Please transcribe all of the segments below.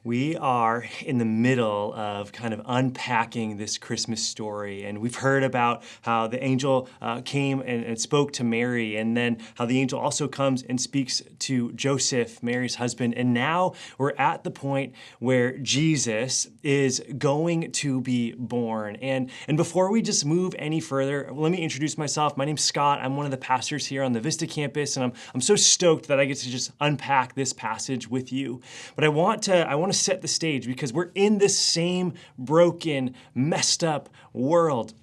We are in the middle of kind of unpacking this Christmas story, and we've heard about how the angel came and spoke to Mary, and then how the angel also comes and speaks to Joseph, Mary's husband, and now we're at the point where Jesus is going to be born. And before we just move any further, let me introduce myself. My name's Scott. I'm one of the pastors here on the Vista campus, and I'm so stoked that I get to just unpack this passage with you. But I want to set the stage because we're in this same broken, messed up world.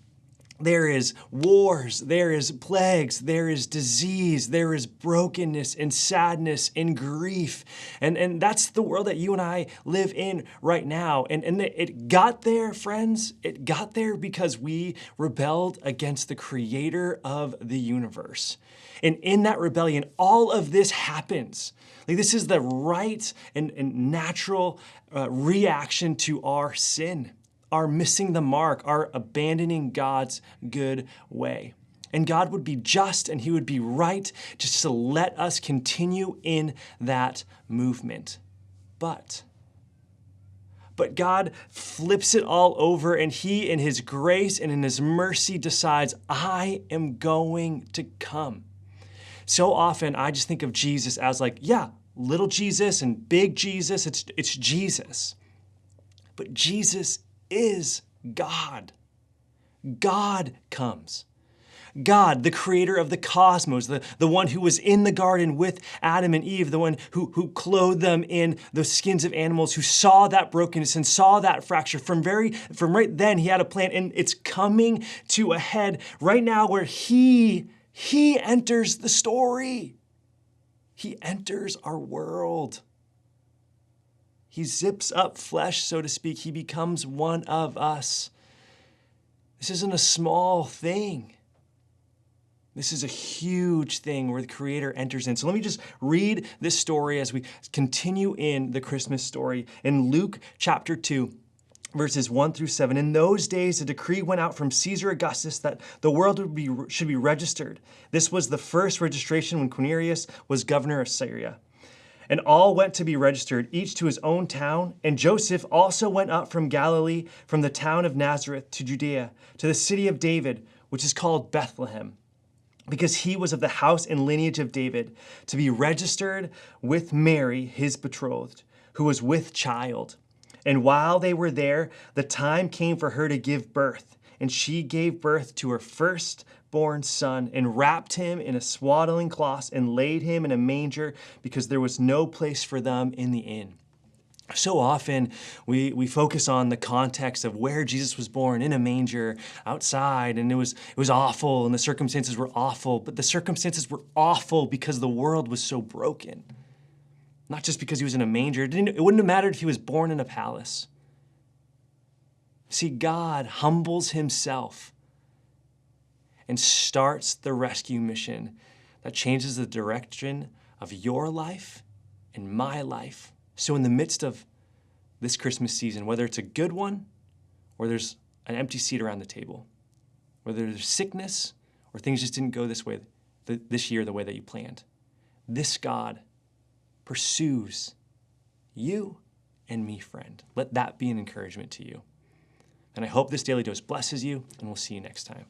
There is wars, there is plagues, there is disease, there is brokenness and sadness and grief. And that's the world that you and I live in right now. And it got there, friends. It got there because we rebelled against the creator of the universe. And in that rebellion, all of this happens. Like, this is the right and natural reaction to our sin, our missing the mark, our abandoning God's good way. And God would be just and he would be right just to let us continue in that movement. But God flips it all over, and he in his grace and in his mercy decides, I am going to come. So often I just think of Jesus as like, yeah, little Jesus and big Jesus, it's Jesus. But Jesus is God. God comes. God, the creator of the cosmos, the one who was in the garden with Adam and Eve, the one who clothed them in the skins of animals, who saw that brokenness and saw that fracture. From right then, he had a plan, and it's coming to a head right now where he enters the story. He enters our world. He zips up flesh, so to speak. He becomes one of us. This isn't a small thing. This is a huge thing where the Creator enters in. So let me just read this story as we continue in the Christmas story. In Luke chapter 2, verses 1 through 7, in those days, a decree went out from Caesar Augustus that the world should be registered. This was the first registration when Quirinius was governor of Syria. And all went to be registered, each to his own town. And Joseph also went up from Galilee, from the town of Nazareth to Judea, to the city of David, which is called Bethlehem, because he was of the house and lineage of David, to be registered with Mary, his betrothed, who was with child. And while they were there, the time came for her to give birth. And she gave birth to her firstborn son, and wrapped him in a swaddling cloth, and laid him in a manger, because there was no place for them in the inn. So often we focus on the context of where Jesus was born, in a manger, outside, and it was awful, and the circumstances were awful. But the circumstances were awful because the world was so broken. Not just because he was in a manger. It wouldn't have mattered if he was born in a palace. See, God humbles himself and starts the rescue mission that changes the direction of your life and my life. So in the midst of this Christmas season, whether it's a good one or there's an empty seat around the table, whether there's sickness or things just didn't go this way this year the way that you planned, this God pursues you and me, friend. Let that be an encouragement to you. And I hope this daily dose blesses you, and we'll see you next time.